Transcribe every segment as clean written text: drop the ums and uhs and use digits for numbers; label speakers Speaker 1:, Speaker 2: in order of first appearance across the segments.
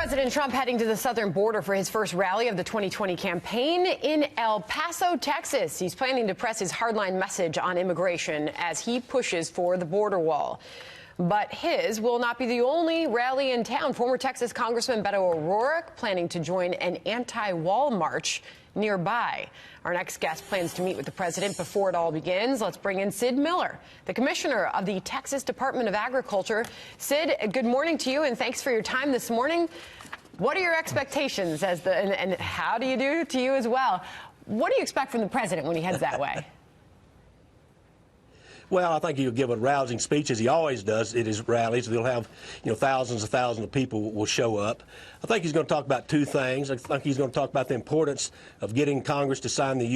Speaker 1: President Trump heading to the southern border for his first rally of the 2020 campaign in El Paso, Texas. He's planning to press his hardline message on immigration as he pushes for the border wall. But his will not be the only rally in town. Former Texas Congressman Beto O'Rourke planning to join an anti-wall march nearby. Our next guest plans to meet with the president before it all begins. Let's bring in Sid Miller, the commissioner of the Texas Department of Agriculture. Sid, good morning to you, and thanks for your time this morning. What are your expectations and how do you do to you as well? What do you expect from the president when he heads that way?
Speaker 2: Well, I think he'll give a rousing speech, as he always does at his rallies. He'll have, thousands and thousands of people will show up. I think he's going to talk about two things. I think he's going to talk about the importance of getting Congress to sign the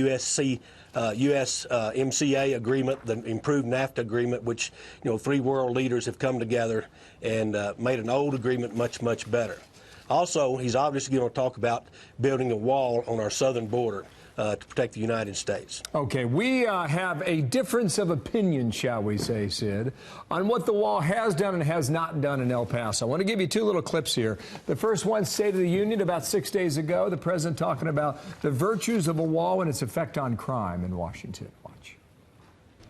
Speaker 2: USMCA agreement, the improved NAFTA agreement, which, three world leaders have come together and made an old agreement much, much better. Also, he's obviously going to talk about building a wall on our southern border to protect the United States.
Speaker 3: Okay, we have a difference of opinion, shall we say, Sid, on what the wall has done and has not done in El Paso. I want to give you two little clips here. The first one, State of the Union, about 6 days ago. The president talking about the virtues of a wall and its effect on crime in Washington. Watch.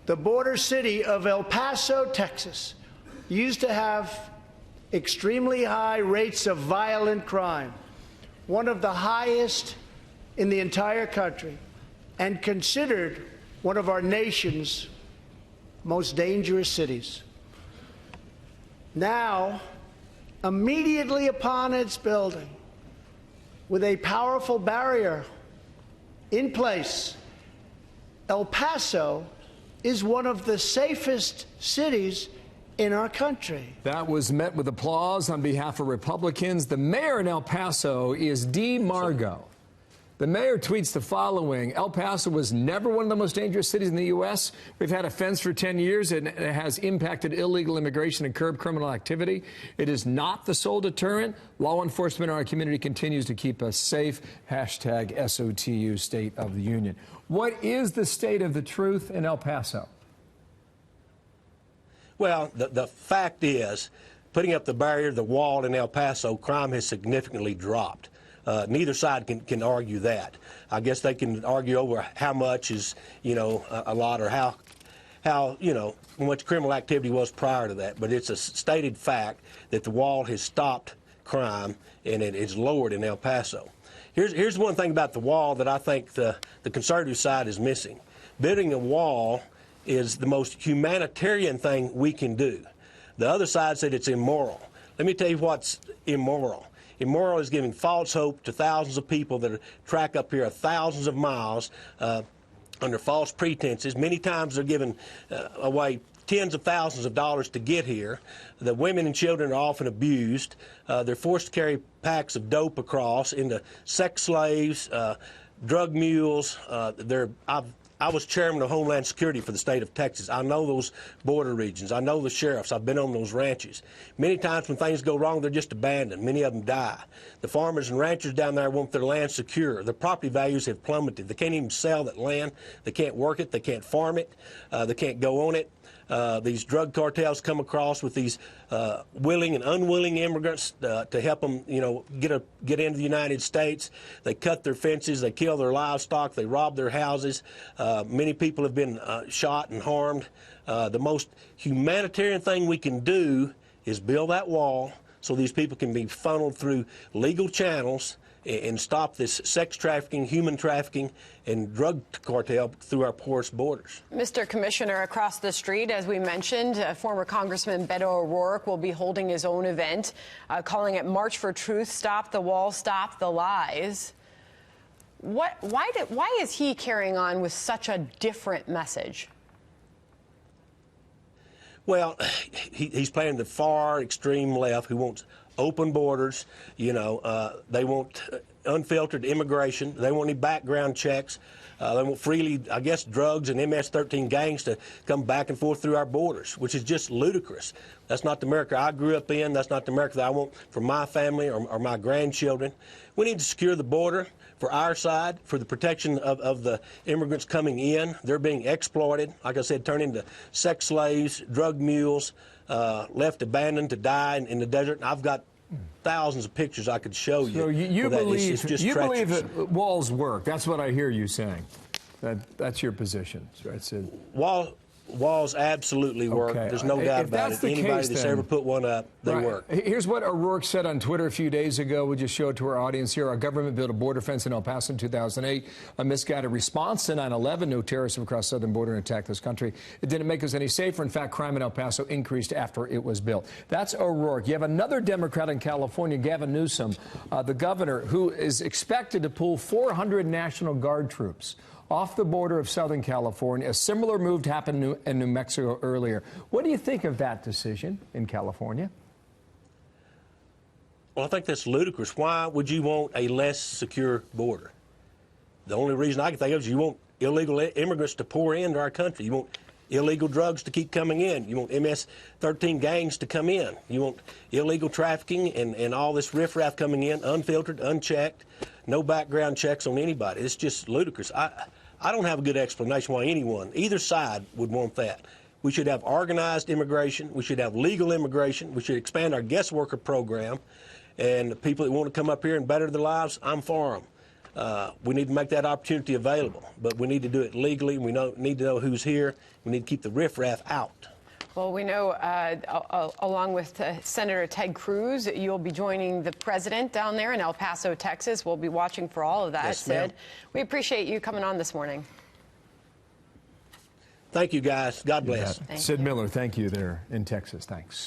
Speaker 4: The border city of El Paso, Texas, used to have extremely high rates of violent crime, one of the highest in the entire country, and considered one of our nation's most dangerous cities. Now, immediately upon its building, with a powerful barrier in place, El Paso is one of the safest cities in our country.
Speaker 3: That was met with applause on behalf of Republicans. The mayor in El Paso is Dee Margo. The mayor tweets the following: El Paso was never one of the most dangerous cities in the U.S. We've had a fence for 10 years, and it has impacted illegal immigration and curbed criminal activity. It is not the sole deterrent. Law enforcement in our community continues to keep us safe. Hashtag SOTU, State of the Union. What is the state of the truth in El Paso?
Speaker 2: Well, the fact is, putting up the barrier, the wall in El Paso, crime has significantly dropped. Neither side can argue that. I guess they can argue over how much is, a lot, or how much criminal activity was prior to that. But it's a stated fact that the wall has stopped crime and it is lowered in El Paso. Here's one thing about the wall that I think the conservative side is missing. Building a wall is the most humanitarian thing we can do. The other side said it's immoral. Let me tell you what's immoral. Immoral is giving false hope to thousands of people that track up here thousands of miles under false pretenses. Many times they're giving away tens of thousands of dollars to get here. The women and children are often abused. They're forced to carry packs of dope across into sex slaves, drug mules. I was chairman of Homeland Security for the state of Texas. I know those border regions. I know the sheriffs. I've been on those ranches. Many times when things go wrong, they're just abandoned. Many of them die. The farmers and ranchers down there want their land secure. Their property values have plummeted. They can't even sell that land. They can't work it. They can't farm it. They can't go on it. These drug cartels come across with these willing and unwilling immigrants to help them, get into the United States. They cut their fences, they kill their livestock, they rob their houses. Many people have been shot and harmed. The most humanitarian thing we can do is build that wall so these people can be funneled through legal channels and stop this sex trafficking, human trafficking, and drug cartel through our porous borders.
Speaker 1: Mr. Commissioner, across the street, as we mentioned, former Congressman Beto O'Rourke will be holding his own event, calling it March for Truth, Stop the Wall, Stop the Lies. Why is he carrying on with such a different message? Well,
Speaker 2: he's playing the far extreme left who wants open borders. They want unfiltered immigration. They want any background checks. They want freely, I guess, drugs and MS-13 gangs to come back and forth through our borders, which is just ludicrous. That's not the America I grew up in. That's not the America that I want for my family or my grandchildren. We need to secure the border for our side, for the protection of the immigrants coming in. They're being exploited, like I said, turned into sex slaves, drug mules, left abandoned to die in the desert. And I've got thousands of pictures I could show you.
Speaker 3: So you
Speaker 2: where that
Speaker 3: believe
Speaker 2: it's just
Speaker 3: you believe
Speaker 2: treacherous.
Speaker 3: that walls work? That's what I hear you saying. That's your position, right? So,
Speaker 2: Walls absolutely work.
Speaker 3: Okay.
Speaker 2: There's no doubt
Speaker 3: If
Speaker 2: about
Speaker 3: that's
Speaker 2: it.
Speaker 3: the
Speaker 2: Anybody
Speaker 3: case,
Speaker 2: that's
Speaker 3: then-
Speaker 2: ever put one up, they
Speaker 3: right.
Speaker 2: work.
Speaker 3: Here's what O'Rourke said on Twitter a few days ago. We'll just show it to our audience here. Our government built a border fence in El Paso in 2008. A misguided response to 9/11. No terrorists have crossed the southern border and attacked this country. It didn't make us any safer. In fact, crime in El Paso increased after it was built. That's O'Rourke. You have another Democrat in California, Gavin Newsom, the governor, who is expected to pull 400 National Guard troops off the border of Southern California. A similar move happened in New Mexico earlier. What do you think of that decision in California?
Speaker 2: Well, I think that's ludicrous. Why would you want a less secure border? The only reason I can think of is you want illegal immigrants to pour into our country. You want illegal drugs to keep coming in. You want MS-13 gangs to come in. You want illegal trafficking and all this riffraff coming in, unfiltered, unchecked, no background checks on anybody. It's just ludicrous. I don't have a good explanation why either side would want that. We should have organized immigration. We should have legal immigration. We should expand our guest worker program. And the people that want to come up here and better their lives, I'm for them. We need to make that opportunity available, but we need to do it legally. We need to know who's here. We need to keep the riffraff out.
Speaker 1: Well, we know, along with Senator Ted Cruz, you'll be joining the president down there in El Paso, Texas. We'll be watching for all of that,
Speaker 2: Yes,
Speaker 1: Sid.
Speaker 2: ma'am.
Speaker 1: We appreciate you coming on this morning.
Speaker 2: Thank you, guys. God bless.
Speaker 3: Sid Miller, thank you there in Texas. Thanks.